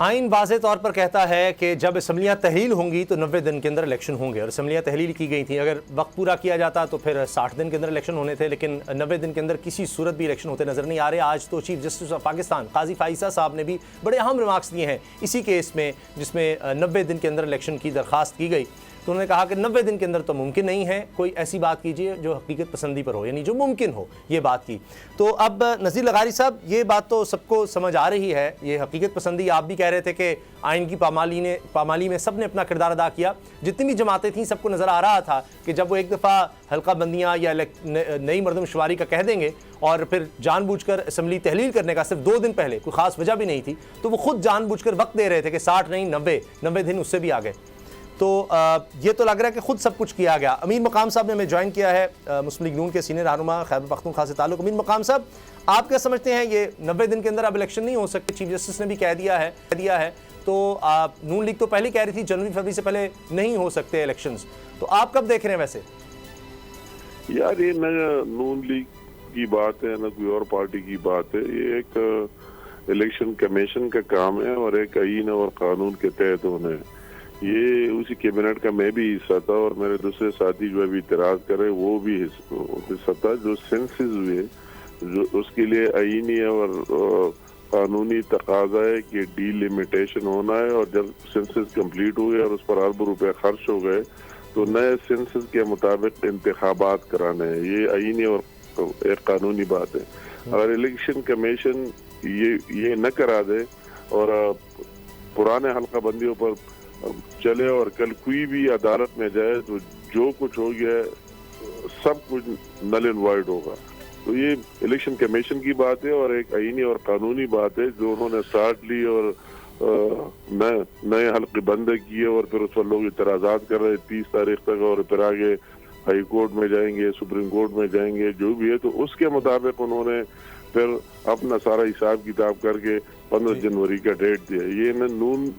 آئین واضح طور پر کہتا ہے کہ جب اسمبلیاں تحلیل ہوں گی تو 90 دن کے اندر الیکشن ہوں گے، اور اسمبلیاں تحلیل کی گئی تھیں۔ اگر وقت پورا کیا جاتا تو پھر 60 دن کے اندر الیکشن ہونے تھے، لیکن 90 دن کے اندر کسی صورت بھی الیکشن ہوتے نظر نہیں آ رہے۔ آج تو چیف جسٹس آف پاکستان قاضی فائزہ صاحب نے بھی بڑے اہم ریمارکس دیے ہیں اسی کیس میں، جس میں 90 دن کے اندر الیکشن کی درخواست کی گئی۔ تو انہوں نے کہا کہ 90 دن کے اندر تو ممکن نہیں ہے، کوئی ایسی بات کیجئے جو حقیقت پسندی پر ہو، یعنی جو ممکن ہو، یہ بات کی۔ تو اب نذیر لغاری صاحب، یہ بات تو سب کو سمجھ آ رہی ہے، یہ حقیقت پسندی آپ بھی کہہ رہے تھے کہ آئین کی پامالی میں سب نے اپنا کردار ادا کیا، جتنی بھی جماعتیں تھیں سب کو نظر آ رہا تھا کہ جب وہ ایک دفعہ حلقہ بندیاں یا نئی مردم شماری کا کہہ دیں گے اور پھر جان بوجھ کر اسمبلی تحلیل کرنے کا صرف 2 دن پہلے، کوئی خاص وجہ بھی نہیں تھی، تو وہ خود جان بوجھ کر وقت دے رہے تھے کہ 60 نہیں 90 دن اس سے بھی آگے۔ تو یہ تو لگ رہا ہے کہ خود سب کچھ کیا گیا۔ امین مقام صاحب نے ہمیں جوائن کیا ہے، مسلم لیگ نون کے سینئر رہنما خیبر پختونخوا سے تعلق۔ امین مقام صاحب، آپ کیا سمجھتے ہیں، یہ 90 دن کے اندر اب الیکشن نہیں ہو سکتے؟ چیف جسٹس نے بھی کہہ دیا ہے، تو نون لیگ تو پہلے کہہ رہی تھی جنوری فروری سے پہلے نہیں ہو سکتے الیکشنز، تو آپ کب دیکھ رہے ہیں ویسے؟ یار یہ نہ نون لیگ کی بات ہے نہ کوئی اور پارٹی کی بات ہے، یہ ایک الیکشن کمیشن کا کام ہے اور ایک آئین اور قانون کے تحت ہونا ہے۔ یہ اسی کیبنٹ کا میں بھی حصہ تھا اور میرے دوسرے ساتھی جو ابھی اعتراض کرے وہ بھی حصہ تھا۔ جو سینسز ہوئے جو اس کے لیے آئینی اور قانونی تقاضا ہے کہ ڈی لمیٹیشن ہونا ہے، اور جب سینسز کمپلیٹ ہوئے اور اس پر اربوں روپے خرچ ہو گئے تو نئے سینسز کے مطابق انتخابات کرانے ہیں۔ یہ آئینی اور ایک قانونی بات ہے۔ اگر الیکشن کمیشن یہ نہ کرا دے اور پرانے حلقہ بندیوں پر چلے اور کل کوئی بھی عدالت میں جائے تو جو کچھ ہو گیا سب کچھ نل اینڈ وائڈ ہوگا۔ تو یہ الیکشن کمیشن کی بات ہے اور ایک آئینی اور قانونی بات ہے جو انہوں نے ساتھ لی، اور نئے حلقے بند کیے اور پھر اس پر لوگ اعتراضات کر رہے 30 تاریخ تک، اور پھر آگے ہائی کورٹ میں جائیں گے، سپریم کورٹ میں جائیں گے، جو بھی ہے۔ تو اس کے مطابق انہوں نے پھر اپنا سارا حساب کتاب کر کے 15 جنوری کا ڈیٹ دیا۔ یہ نہ نون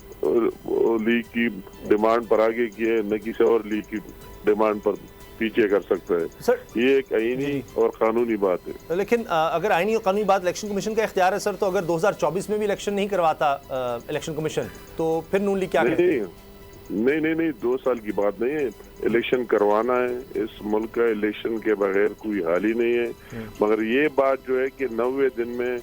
لیگ کی ڈیمانڈ پر آگے کیے، نہ کسی اور لیگ کی ڈیمانڈ پر پیچھے کر سکتا ہے۔ یہ ایک آئینی اور قانونی بات ہے۔ لیکن اگر آئینی اور قانونی بات الیکشن کمیشن کا اختیار ہے سر، تو اگر 2024 میں بھی الیکشن نہیں کرواتا الیکشن کمیشن تو پھر نون لیگ کیا کرے؟ نہیں 2 سال کی بات نہیں ہے، الیکشن کروانا ہے۔ اس ملک کا الیکشن کے بغیر کوئی حال ہی نہیں ہے۔ مگر یہ بات جو ہے کہ 90 دن میں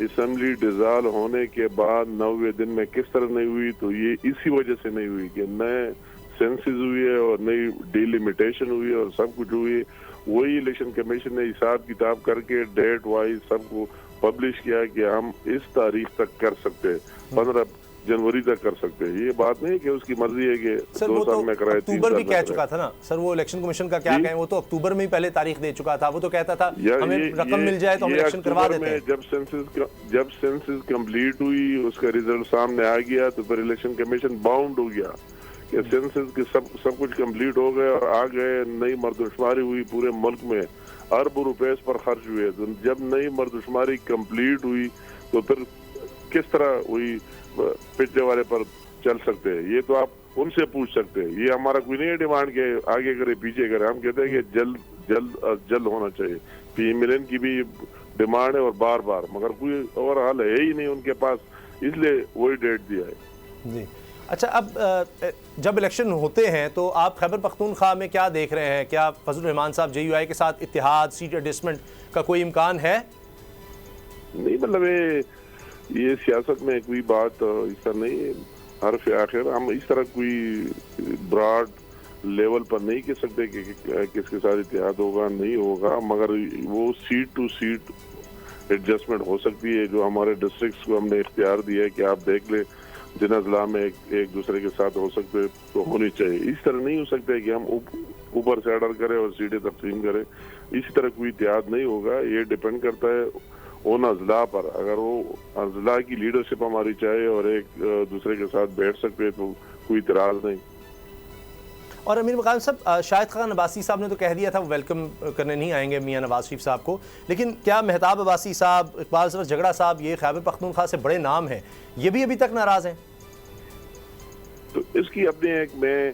اسمبلی ڈیزالو ہونے کے بعد 90 دن میں کس طرح نہیں ہوئی، تو یہ اسی وجہ سے نہیں ہوئی کہ نئے سینسز ہوئی ہے اور نئی ڈی لمیٹیشن ہوئی ہے اور سب کچھ ہوئی ہے۔ وہی الیکشن کمیشن نے حساب کتاب کر کے ڈیٹ وائز سب کو پبلش کیا کہ ہم اس تاریخ تک کر سکتے ہیں، 15 جنوری تک کر سکتے ہیں۔ یہ بات نہیں کہ اس کی مرضی ہے کہ 2 سال میں کرائے، 3 سال میں اکتوبر بھی کہہ چکا تھا نا سر، وہ الیکشن کمیشن کا کیا کہیں، وہ تو اکتوبر میں ہی پہلے تاریخ دے چکا تھا۔ وہ تو کہتا تھا ہمیں رقم مل جائے تو ہم الیکشن کروا دیتے ہیں۔ جب سینسز کمپلیٹ ہوئی، اس کا ریزلٹ سامنے آ گیا، تو پھر الیکشن کمیشن باؤنڈ ہو گیا کہ سینسز کے سب کچھ کمپلیٹ ہو گئے اور آ گئے، نئی مردم شماری ہوئی پورے ملک میں، اربوں روپے اس پر خرچ ہوئے۔ تو جب نئی مردم شماری کمپلیٹ ہوئی تو پھر کس طرح ہوئی پچھلے والے پر چل سکتے ہیں؟ یہ تو آپ ان سے پوچھ سکتے ہیں۔ یہ ہمارا کوئی نہیں ہے ڈیمانڈ کہ آگے کرے پیچھے کرے، ہم کہتے ہیں کہ جلد ہونا چاہیے۔ پی ملن کی بھی ڈیمانڈ ہے اور بار بار، مگر کوئی اور حل ہے ہی نہیں ان کے پاس، اس لیے وہی ڈیٹ دیا ہے۔ جی اچھا، اب جب الیکشن ہوتے ہیں تو آپ خیبر پختونخوا میں کیا دیکھ رہے ہیں؟ کیا فضل الرحمان صاحب JUI کے ساتھ اتحاد، سیٹ ایڈجسٹمنٹ کا کوئی امکان ہے؟ نہیں، مطلب یہ سیاست میں کوئی بات اس طرح نہیں ہے، حرف آخر ہم اس طرح کوئی براڈ لیول پر نہیں کہہ سکتے کہ کس کے ساتھ اتحاد ہوگا نہیں ہوگا، مگر وہ سیٹ ٹو سیٹ ایڈجسٹمنٹ ہو سکتی ہے۔ جو ہمارے ڈسٹرکٹس کو ہم نے اختیار دیا ہے کہ آپ دیکھ لیں جن اضلاع میں ایک دوسرے کے ساتھ ہو سکتے تو ہونی چاہیے۔ اس طرح نہیں ہو سکتا کہ ہم اوپر سے آرڈر کریں اور سیٹیں تقسیم کریں، اسی طرح کوئی اتحاد نہیں ہوگا۔ یہ ڈیپینڈ کرتا ہے ان اضلاع پر۔ اگر وہ اضلاع کی لیڈرشپ ہماری چاہے اور ایک دوسرے کے ساتھ بیٹھ سکتے تو کوئی اعتراض نہیں۔ اور امیر مقام صاحب، شاہد خان عباسی صاحب نے تو کہہ دیا تھا وہ ویلکم کرنے نہیں آئیں گے میاں نواز شریف صاحب کو، لیکن کیا مہتاب عباسی صاحب، اقبال زفر جھگڑا صاحب، یہ خیبر پختونخوا سے بڑے نام ہیں، یہ بھی ابھی تک ناراض ہیں؟ تو اس کی اپنے ایک میں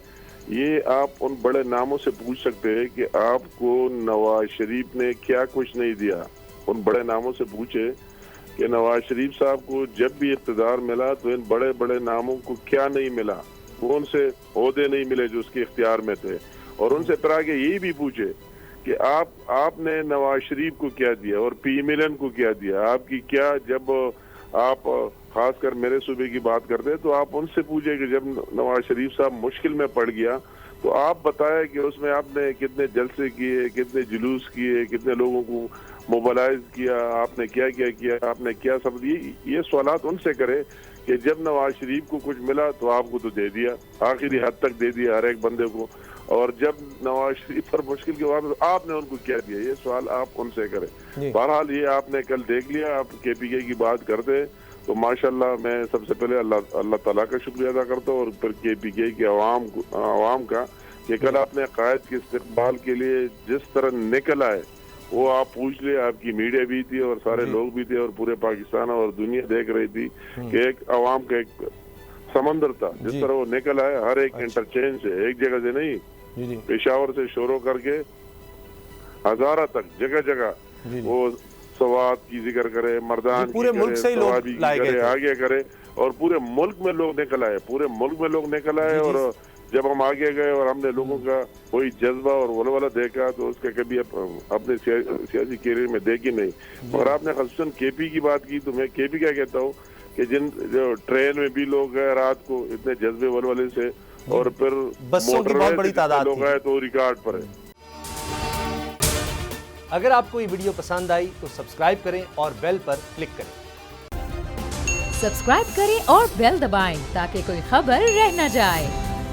یہ آپ ان بڑے ناموں سے پوچھ سکتے ہیں کہ آپ کو نواز شریف نے کیا کچھ نہیں دیا۔ ان بڑے ناموں سے پوچھے کہ نواز شریف صاحب کو جب بھی اقتدار ملا تو ان بڑے بڑے ناموں کو کیا نہیں ملا، وہ ان سے عہدے نہیں ملے جو اس کے اختیار میں تھے، اور ان سے پھر آگے یہی بھی پوچھے کہ آپ نے نواز شریف کو کیا دیا اور پی ملن کو کیا دیا، آپ کی کیا، جب آپ خاص کر میرے صوبے کی بات کرتے ہیں تو آپ ان سے پوچھے کہ جب نواز شریف صاحب مشکل میں پڑ گیا تو آپ بتائیں کہ اس میں آپ نے کتنے جلسے کیے، کتنے جلوس کیے، کتنے لوگوں کو موبلائز کیا، آپ نے کیا کیا کیا، آپ نے کیا سب یہ سوالات ان سے کرے کہ جب نواز شریف کو کچھ ملا تو آپ کو تو دے دیا، آخری حد تک دے دیا ہر ایک بندے کو، اور جب نواز شریف پر مشکل کے بعد آپ نے ان کو کیا دیا، یہ سوال آپ ان سے کریں۔ بہرحال یہ آپ نے کل دیکھ لیا، آپ کے پی کے کی بات کرتے تو ماشاءاللہ میں سب سے پہلے اللہ تعالیٰ کا شکریہ ادا کرتا ہوں، اور پھر کے پی کے کی عوام کا کہ کل آپ نے قائد کے استقبال کے لیے جس طرح نکل آئے وہ آپ پوچھ لیں، آپ کی میڈیا بھی تھی اور سارے لوگ بھی تھے اور پورے پاکستان اور دنیا دیکھ رہی تھی کہ ایک عوام کا ایک سمندر تھا، جس طرح وہ نکل آئے ہر ایک انٹرچینج سے، ایک جگہ سے نہیں، پشاور سے شروع کر کے ہزارہ تک جگہ جگہ وہ سوات کی ذکر کرے، مردان پورے ملک سے لوگ لائے گئے، آگے کرے، اور پورے ملک میں لوگ نکل آئے، پورے ملک میں لوگ نکل آئے، اور جب ہم آگے گئے اور ہم نے لوگوں کا کوئی جذبہ اور ولولہ دیکھا تو اس کا کبھی اپنے سیاسی کیریئر میں دیکھی نہیں۔ اور آپ نے خصوصاً کے پی کی بات کی تو میں کے پی کیا کہتا ہوں کہ جو ٹرین میں بھی لوگ گئے رات کو اتنے جذبے ولولے سے، اور پھر بسوں کی بہت بڑی تعداد لوگ آئے تو ریکارڈ پر ہے۔ اگر آپ کو یہ ویڈیو پسند آئی تو سبسکرائب کریں اور بیل پر کلک کریں۔ سبسکرائب کریں اور بیل دبائیں تاکہ کوئی خبر رہ نہ جائے۔